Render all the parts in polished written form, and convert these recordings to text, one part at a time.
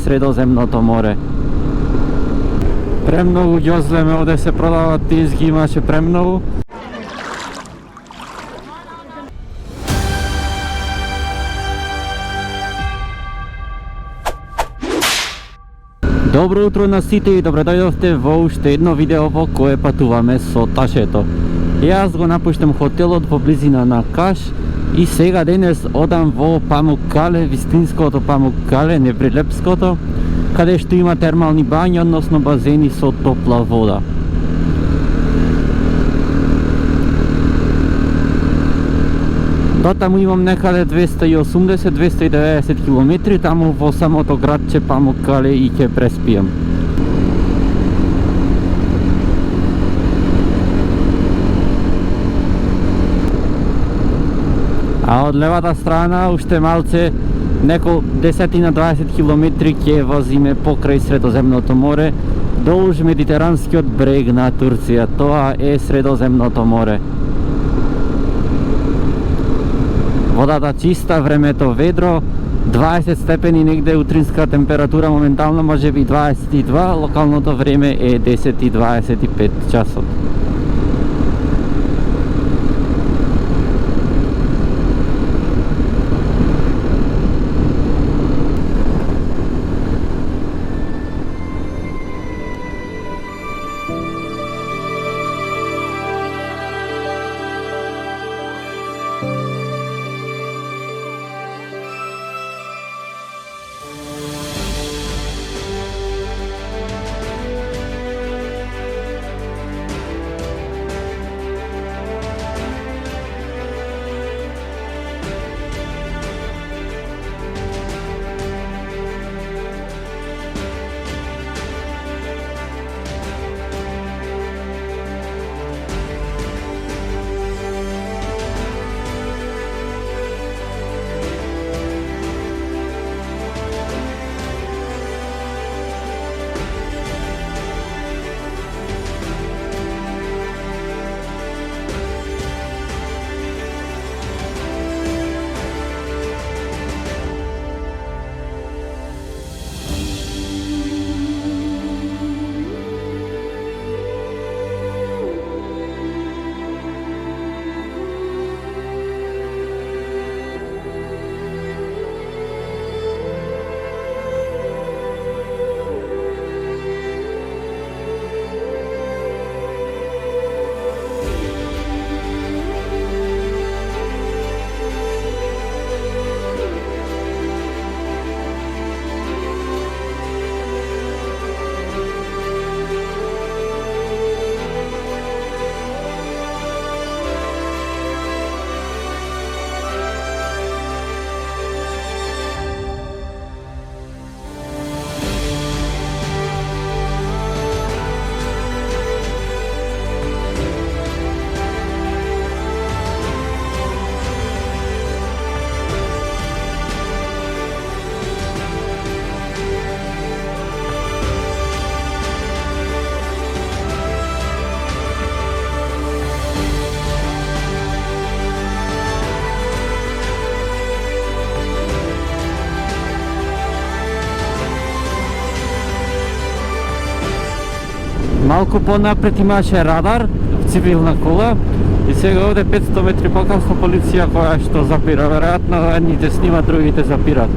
Sredozemното море. Премногу ѓозлеме овде се продават тезги, имаше премногу. Добро утро на сите и добре дојдовте во уште едно видео во кое патуваме со Ташето. Јас го напуштам хотелот во близина на Каш и сега денес одам во Памуккале, вистинското Памуккале, не Прилепското, каде што има термални бањи, односно базени со топла вода. До таму имам некаде 280-290 км, таму во самото градче Памуккале и ќе преспијам. А од левата страна уште малце, неко 10-20 км ќе возиме покрај Средоземното море, долж Медитеранскиот брег на Турција. Тоа е Средоземното море. Водата чиста, времето ведро, 20 степени негде утринска температура, моментално може би 22, локалното време е 10:25 часот. Малку понапред имаше радар, цивилна кола, и сега овде 500 метри покасно полиција која што запира. Веројатно едните снимат, другите запират.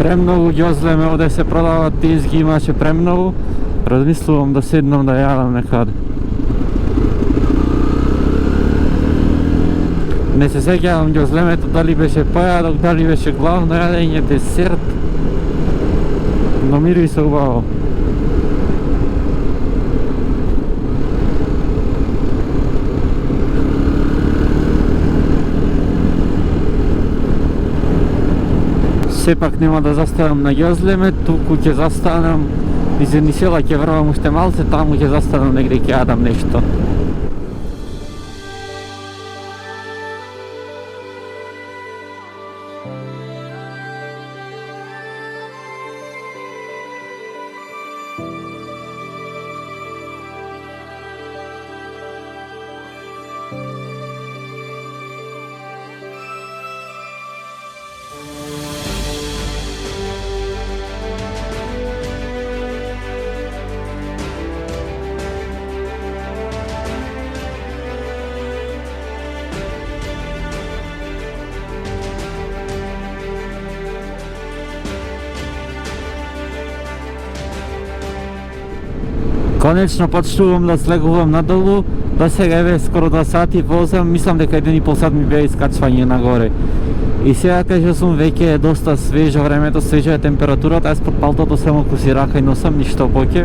Премногу ѓозлеме оде се продават тизги, имаше премногу. Размислувам да седнам да јадам некаде. Не се сеќавам ѓозлемето дали беше појадок, дали беше главно јадење, десерт. Но мириса убаво. Сепак нема да застанам на ѓозлеме, туку ќе застанам из едни села, ќе врвам уште малце, таму ќе застанам негде ќе јадам нешто. Конечно почнувам да слегувам надолу, да сега еве скоро 2 сати возам, мислам дека 1,5 сат ми беа искачвање нагоре. И сега кај сум веќе е доста свежо времето, свежа е температурата, јас под палтото само куси рака и носам, ништо поќе.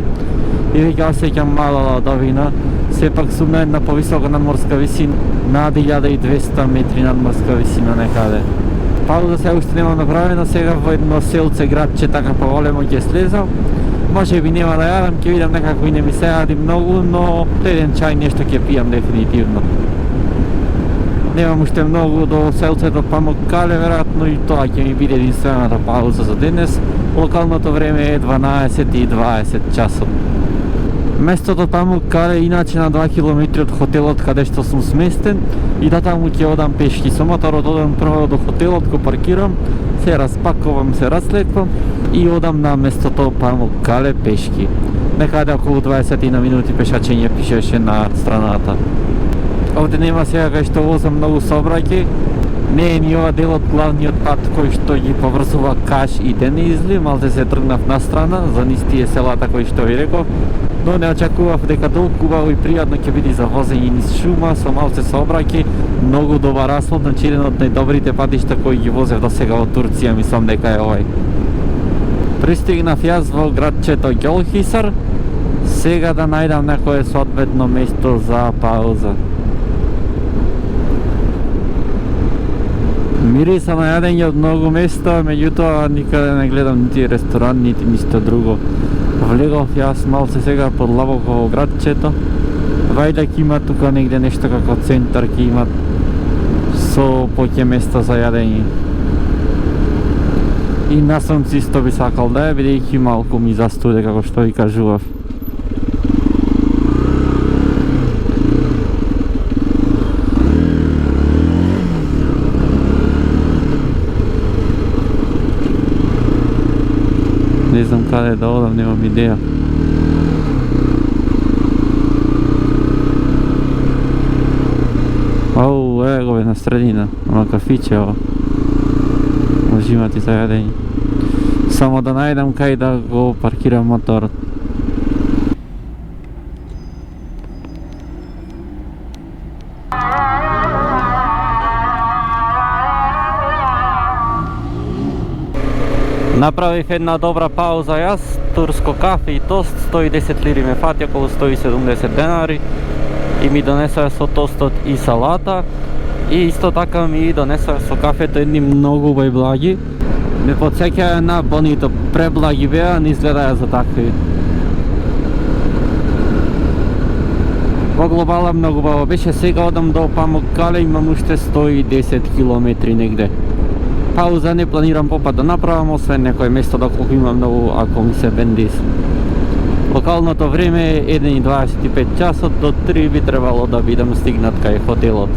И веќе осеќам мала ладовина, сепак сум на една повисока надморска висина, над 1200 метри надморска висина некаде. Пауза сега уште нема направена, сега во едно селце, градче така поголемо ќе слезам. Може би нема да јадам, ќе видам некако и не ми се јади многу, но еден чај нешто ќе пијам дефинитивно. Немам уште многу до селцето Памуккале, веројатно и тоа ќе ми биде единствената пауза за денес. Локалното време е 12:20 часот. Местото Памуккале е иначе на 2 км од хотелот каде што сум сместен и да таму ќе одам пешки. Со моторот одам прво до хотелот, го паркирам, се распакувам, се разлетвам и одам на местото Памуккале пешки. Некаде околу 20 на минути пешачење пишеше на страната. Овде нема сега кај што возам многу сообраќај. Не е ни ова дел од главниот пат кој што ги поврзува Каш и Денизли, малце се тргнав на страна за низ тие селата кои што ви реков, но не очекував дека толку убаво и пријатно ќе биде за возење низ шума со малце сообраќај, многу добар асфалт, значи еден од најдобрите патишта кои ги возев до сега од Турција, мислам дека е овој. Пристигнав јас во градчето Ѓолхисар, сега да најдам некое соодветно место за пауза. Мириса на јадење од многу места, меѓутоа никаде не гледам нити ресторан, нити ништо друго. Влегов јас малце сега подлабоко во градчето. Вајде ќе има тука негде нешто како центар, ќе има со поќе места за јадење. И насамци исто би сакал да е, бидејќи малку ми застуде како што ви кажував. Не знам каде да одам, немам идеја. Ау, ево го бе на средина, ама кафиче ова. Може имати за јадење. Само да најдам кај да го паркирам моторот. Направив една добра пауза јас, турско кафе и тост, 110 лири ме фати, околу 170 денари и ми донесоа со тостот и салата и исто така ми донесоа со кафето едни многу убави благи. Ме подсеќаја на Бонито, преблаги беа, не изгледаја за такви. Во глобала многу баво беше, сега одам до Памуккале, имам уште 110 километри негде. Пауза не планирам попат да направам, освен некој место доколку има многу, ако ми се бендис. Локалното време е 1:25 часот, до 3 би требало да бидам стигнат кај хотелот.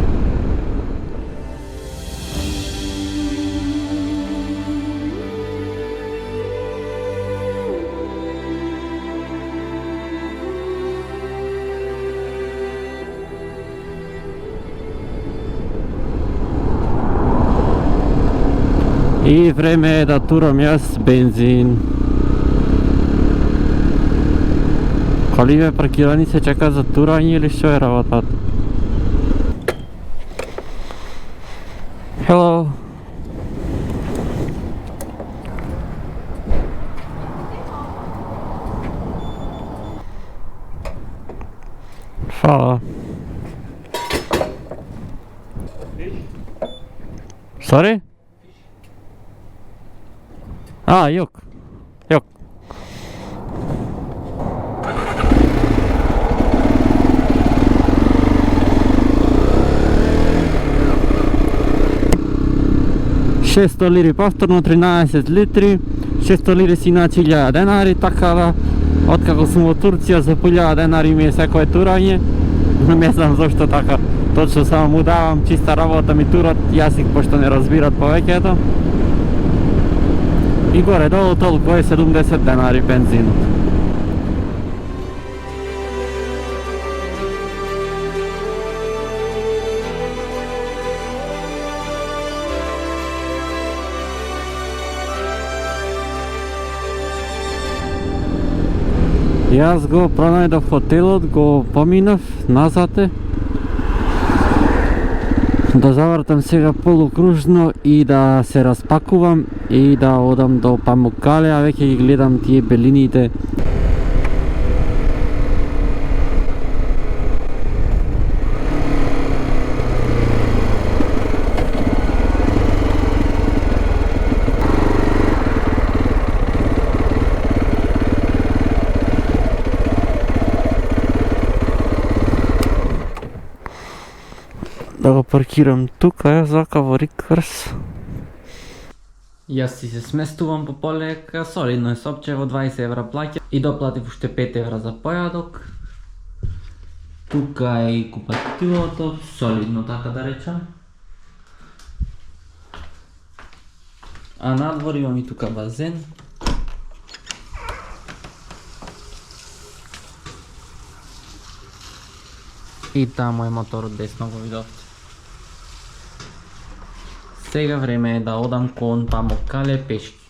И време е да турам јас бензин. Коли паркирани се чека за турање или што е работата? Hello. Fala. Sorry? Ah, yok. Yok. $600 liri повторно, 13 литри, 600 лири си иначе 1000 денари, така да, откако сум во Турција за 1000 денари ми е секое турање, не знам зашто така, точно само му давам чиста работа ми турат, јас их пошто не разбират повеќето. И горе долу толку е 70 денари бензинот. Јас го пронајдов хотелот, го поминав назаде. Да завртам сега полукружно и да се распакувам и да одам до Памуккале, а веќе ги гледам тие белините. Да го паркирам тука, зака во Рикверс. Јас си се сместувам по полека, солидно е сопчево, 20 евра плаќа и доплатив уште 5 евра за појадок. Тука е и купатилото, солидно така да речам. А надвор имам и тука базен. И таму е моторот десно го видовте. Сега време е да одам кон Памуккале пешки.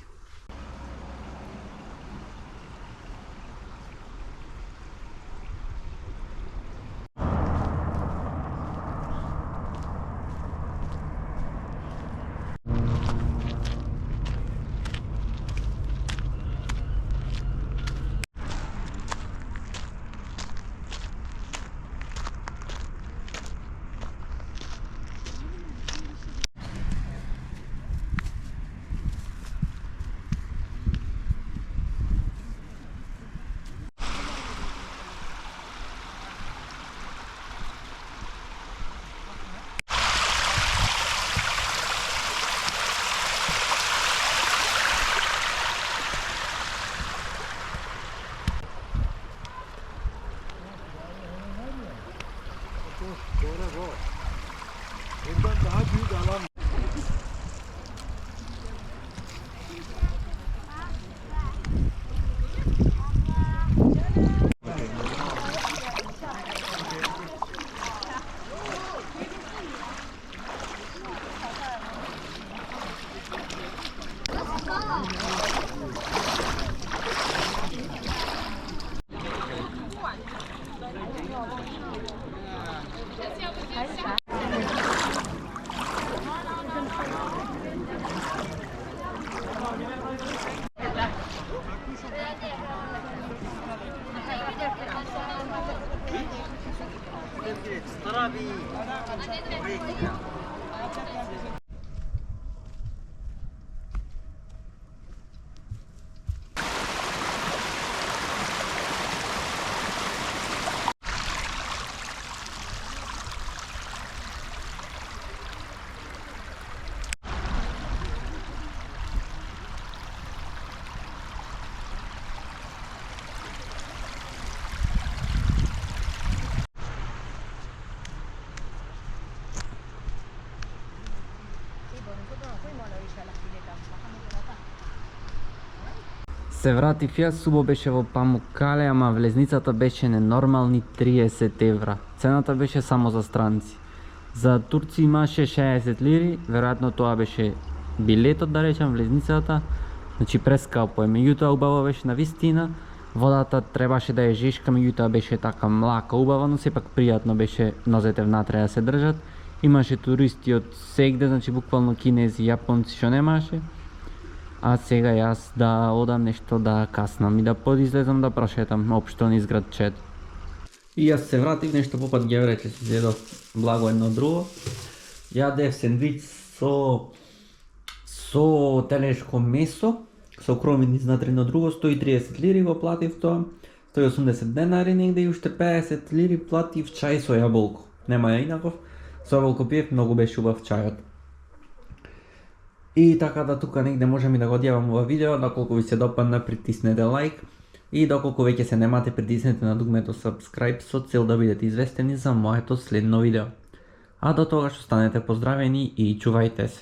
Се вратив јас, убо беше во Памуккале, ама влезницата беше ненормални 30 евра. Цената беше само за странци. За турци имаше 60 лири, веројатно тоа беше билетот, да речем, влезницата. Значи прескапо е, меѓутоа убаво беше на вистина. Водата требаше да е жешка, меѓутоа беше така млака убава, но сепак пријатно беше нозете внатре да се држат. Имаше туристи од сегде, значи буквално кинези, јапонци што немаше. А сега јас да одам нешто да каснам и да подизлезам да прошетам општо низ град Чед. И јас се вратив, нешто попат ги врече, си зедов благо едно друго. Јадев сендвич со телешко месо, со кромин изнатре едно друго, 130 лири го платив тоа, 180 денари негде и уште 50 лири платив чај со јаболко. Нема ја инаков, со јаболко пиев, многу беше убав чајот. И така да тука негде можем и да го одјавам ова видео, доколку ви се допадна притиснете лайк и доколку веќе се немате притиснете на дугмето subscribe со цел да бидете известени за моето следно видео. А до тогаш останете поздравени и чувајте се.